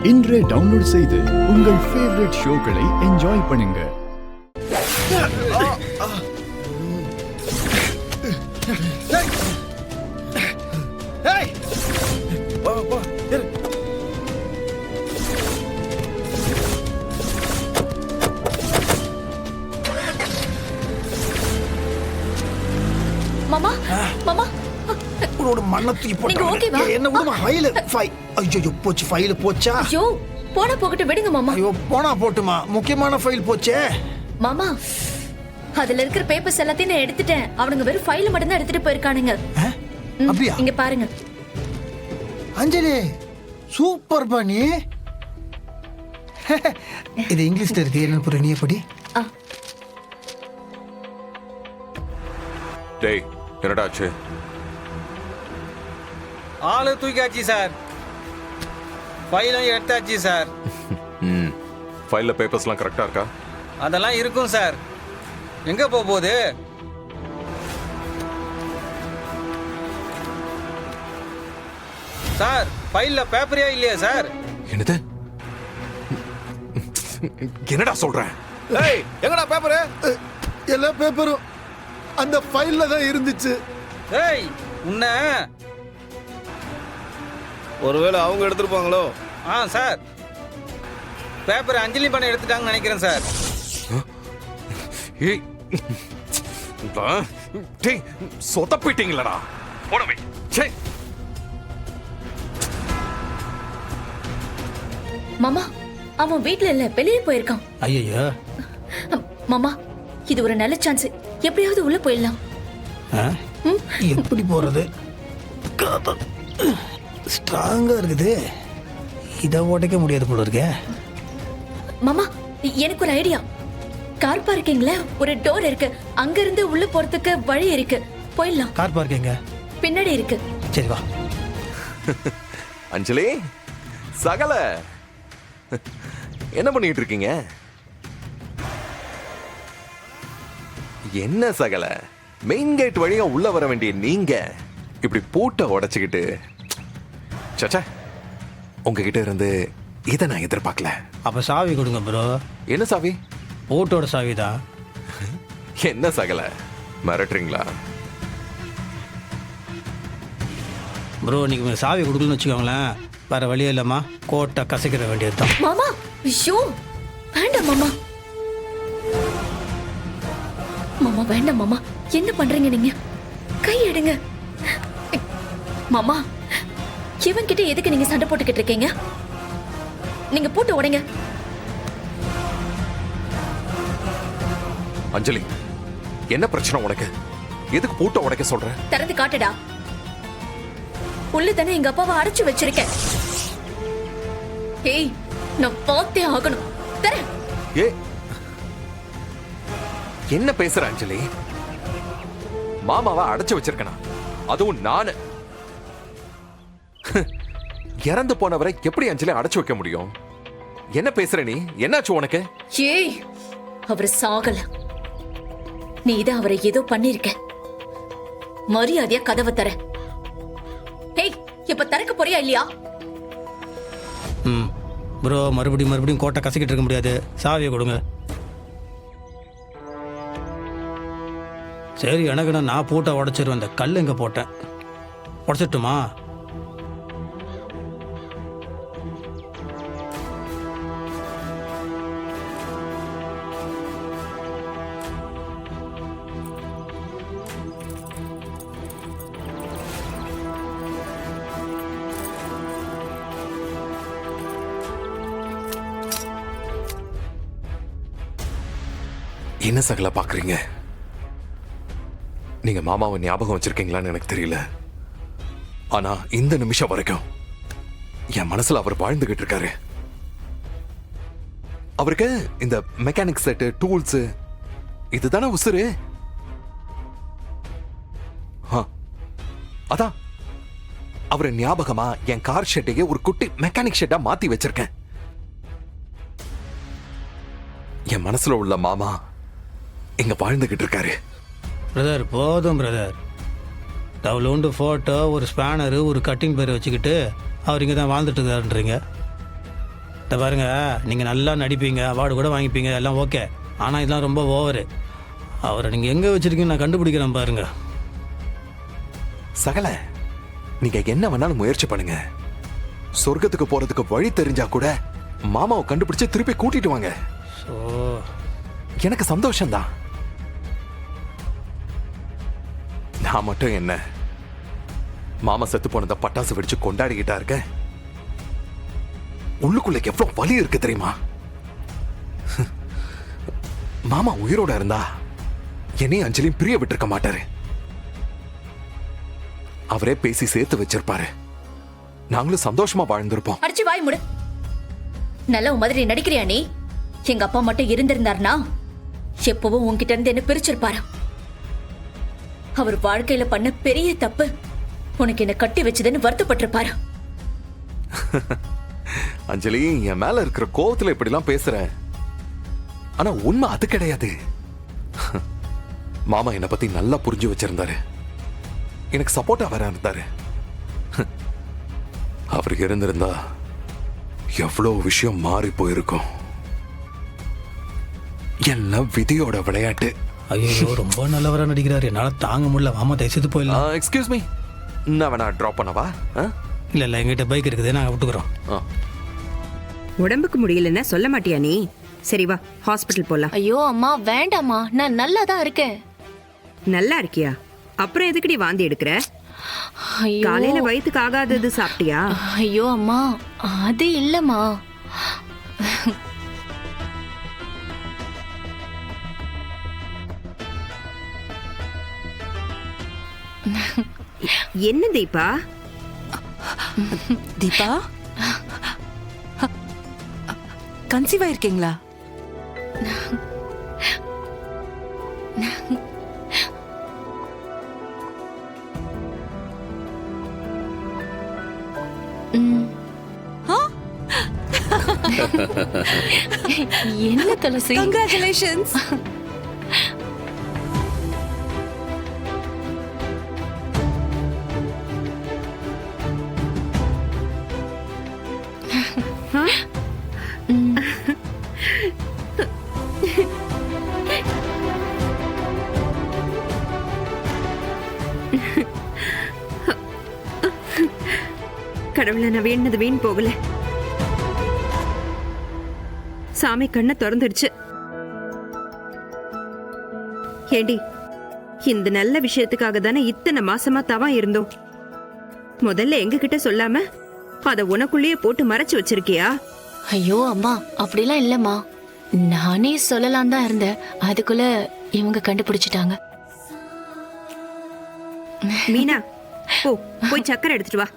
இன்றே டவுன்லோட் செய்து உங்கள் ஃபேவரட் ஷோக்களை என்ஜாய் பண்ணுங்க. மாமா மாமா உன்னோட மண்ணை தூக்கி போட்டாங்க. என்ன விடுமா? ஐயோ போச்சு, ஃபைல் போச்சா? ஐயோ போனா போகட்டும், விடுங்க மாமா. ஐயோ போனா போட்டுமா, முக்கியமான ஃபைல் போச்சே. மாமா அதுல இருக்கிற பேப்பர்ஸ் எல்லாத்தையும் நான் எடுத்துட்டேன். அவனுங்க வெறும் ஃபைல் மட்டும் தான் எடுத்துட்டு போயிருக்கானுங்க. அப்படியா? இங்க பாருங்க. அஞ்சலி சூப்பர் பண்ணி. இது இங்கிலீஷ்ல இருக்கு, என்ன புரிய நீ படி. டேய் என்னடா ஆச்சு? ஆளு தூக்கியாச்சு சார், ஃபைலும் எடுத்தாச்சு சார். ஃபைல்ல பேப்பர்ஸ்லாம் கரெக்டா இருக்கா? அதெல்லாம் இருக்கும் சார். எங்க போகுது? சார் ஃபைல்ல பேப்பரே இல்லையா சார்? என்னது? என்னடா சொல்ற? ஏய் எங்கடா பேப்பரு? எல்லா பேப்பரும் அந்த ஃபைல்ல தான் இருந்துச்சு. ஏய் உன்ன ஒருவேளை அவங்க எடுத்துருப்பாங்களோ? சார் பேப்பர் அஞ்சலி பண்ண எடுத்துட்டாங்கன்னு நினைக்கிறேன் சார். ஏய் டேய் சொதப்பிட்டீங்களடா. போடவே சே. மாமா அவன் வீட்ல இல்ல, வெளியே போயிருக்கான். ஐயோ மாமா இது ஒரு நல்ல சான்ஸ், எப்படியாவது உள்ள போயிடலாம். எப்படி போறது? ஸ்ட்ராங்கா இருக்குது, இதை உடைக்க முடியாது போல இருக்கே. மாமா எனக்கு ஒரு ஐடியா. கார் பார்க்கிங்ல ஒரு டோர் இருக்கு, அங்க இருந்து உள்ள போறதுக்கு வழி இருக்கு, போயிடலாம். கார் பார்க்கிங்க பின்னாடி இருக்கு. சரி வா. அஞ்சலி சகல என்ன பண்ணிட்டு இருக்கீங்க? என்ன சகல, மெயின் கேட் வழியா உள்ள வர வேண்டிய நீங்க இப்படி பூட்டை உடைச்சுக்கிட்டு. சச்சா, உங்ககிட்ட இருந்து இதை நான் எதிர்பார்க்கல. அப்ப சாவி கொடுங்க ப்ரோ. என்ன சாவி? பூட்டோட சாவி தான். என்ன சகல மிரட்டுறீங்களா? ப்ரோ நீங்க சாவி கொடுக்கணும்னு வச்சுக்கோங்களேன், வேற வழியே இல்லம்மா, கோட்டை கசக்கிற வேண்டியது தான். மாமா ஐயோ வேண்டாம் மாமா. மாமா வேண்டாம் மாமா, என்ன பண்றீங்க நீங்க? கை எடுங்க மாமா. இவன் கிட்ட எதுக்கு நீங்க சண்டை போட்டுக்கிட்டு இருக்கீங்க? நீங்க போட்டு உடைங்க. அஞ்சலி என்ன பிரச்சனை உனக்கு? எதுக்கு பூட்டை உடைக்க சொல்ற? திறந்து காட்டுடா. உள்ள தானே எங்க அப்பாவை அடைச்சு வச்சிருக்கேன். ஏய் நான் பார்த்தே ஆகணும். தர ஏ என்ன பேசுற அஞ்சலி? மாமாவை அடைச்சு வச்சிருக்கனா? அதுவும் நானு. இறந்து போனவரை எப்படி அஞ்சலி அடைச்சு வைக்க முடியும்? என்ன பேசுற நீ? என்னாச்சு உனக்கு? ஏய் அவர் சாகல, நீ தான் அவரை ஏதோ பண்ணிருக்க. மரியாதையா கதவை தர. ஏய் இப்ப திறக்க போறியா இல்லையா? ப்ரோ மறுபடியும் கோட்டை கசக்கிட்டு இருக்க முடியாது, சாவியை கொடுங்க. சரி எனக்கு நான் பூட்டை உடைச்சிருவேன். இந்த கல் எங்க போட்டேன், உடைச்சிட்டுமா? என்ன சகல பாக்குறீங்க? நீங்க மாமாவை ஞாபகம் வச்சிருக்கீங்களான்னு எனக்கு தெரியல, ஆனா இந்த நிமிஷம் வரைக்கும் என் மனசுல அவர் வாழ்ந்துகிட்டு இருக்காரு. அவருக்கு இந்த மெக்கானிக் செட்டு, டூல்ஸ் இதுதானே உசுரு. அதான் அவரை ஞாபகமா என் கார் ஷெட்டையே ஒரு குட்டி மெக்கானிக் ஷெட்டா மாத்தி வச்சிருக்கேன். என் மனசுல உள்ள மாமா இங்க வாழ்ந்துகிட்டு இருக்காரு. பிரதர் போதும் பிரதர், டவுலோண்டு ஃபோட்டோ, ஒரு ஸ்பேனரு, ஒரு கட்டிங் பேரை வச்சுக்கிட்டு அவர் இங்கே தான் வாழ்ந்துட்டு இருக்காருன்றீங்க. இதை பாருங்க, நீங்கள் நல்லா நடிப்பீங்க, அவார்டு கூட வாங்கிப்பீங்க, எல்லாம் ஓகே. ஆனால் இதெல்லாம் ரொம்ப ஓவரு. அவரை நீங்கள் எங்கே வச்சுருக்கீங்க நான் கண்டுபிடிக்கிறேன் பாருங்க. சகல, நீங்க என்ன வேணாலும் முயற்சி பண்ணுங்க. சொர்க்கத்துக்கு போறதுக்கு வழி தெரிஞ்சா கூட மாமாவை கண்டுபிடிச்சு திருப்பி கூட்டிட்டு வாங்க. ஸோ எனக்கு சந்தோஷம்தான். நான் மட்டும் என்ன, மாமா செத்து போனதை பட்டாசு வெடிச்சு கொண்டாடிக்கிட்டா இருக்க. உள்ளுக்குள்ள எவ்வளவு வலி இருக்கு தெரியுமா? மாமா உயிரோட இருந்தா என்னையும் அஞ்சலியும் பிரிய விட்டுருக்க மாட்டாரு. அவரே பேசி சேர்த்து வச்சிருப்பாரு. நாங்களும் சந்தோஷமா வாழ்ந்திருப்போம். அடிச்சு வாய் முடு. நல்ல மாதிரி நடிக்கிறியா நீ? எங்க அப்பா மட்டும் இருந்திருந்தாருனா எப்பவும் உன்கிட்ட இருந்து என்ன பிரிச்சிருப்பாரு. அவர் வாழ்க்கையில பண்ண பெரிய தப்பு உனக்கு என்ன கட்டி வச்சதுன்னு வருத்தப்பட்டிருப்பாரு. அஞ்சலி, என் மேல இருக்கிற கோவத்துல இப்படிலாம் பேசுற. ஆனா உண்மை அது கிடையாது. மாமா என்னை பத்தி நல்லா புரிஞ்சு வச்சிருந்தாரு. எனக்கு சப்போர்ட்டா வேற இருந்தாரு. அவர் இருந்திருந்தா எவ்வளவு விஷயம் மாறி போயிருக்கும். எல்லாம் விதியோட விளையாட்டு. ஐயோ, ரொம்ப நல்லவராக நடிக்கிறாரு. என்னால் தாங்க முடியல. மாமா தயவுசெய்து போயிடலாம். எக்ஸ்கியூஸ் மீ, நான் வேணா ட்ராப் பண்ணவா? இல்லை இல்லை, எங்கிட்ட பைக் இருக்குது, நாங்கள் விட்டுக்குறோம். உடம்புக்கு முடியலன்னா சொல்ல மாட்டியா நீ? சரி வா, ஹாஸ்பிட்டல் போலாம். ஐயோ அம்மா வேண்டாம்மா, நான் நல்லா தான் இருக்கேன். நல்லா இருக்கியா? அப்புறம் எதுக்குடி வாந்தி எடுக்கிற? ஐயோ காலையில வயித்துக்கு ஆகாதது சாப்பிட்டியா? ஐயோ அம்மா, அது இல்லம்மா. என்ன தீபா? தீபா, கன்சீவ் ஆயிருக்கீங்களா? என்ன துளசி? கங்க்ராச்சுலேஷன்ஸ். கடவுளை, நான் வேண்டது வீண் போகல. சாமி கண்ணை திறந்துடுச்சு. ஏண்டி, இந்த நல்ல விஷயத்துக்காக தானே இத்தனை மாசமா தவம் இருந்தோம். முதல்ல எங்க கிட்ட சொல்லாம அத உனக்குள்ளேயே போட்டு மறைச்சு வச்சிருக்கியா? ஐயோ அம்மா, அப்படிலாம் இல்லம்மா. நானே சொல்லலாம் தான் இருந்தேன், அதுக்குள்ள இவங்க கண்டுபிடிச்சிட்டாங்க. மீனா, போய் சக்கரை எடுத்துட்டு வா.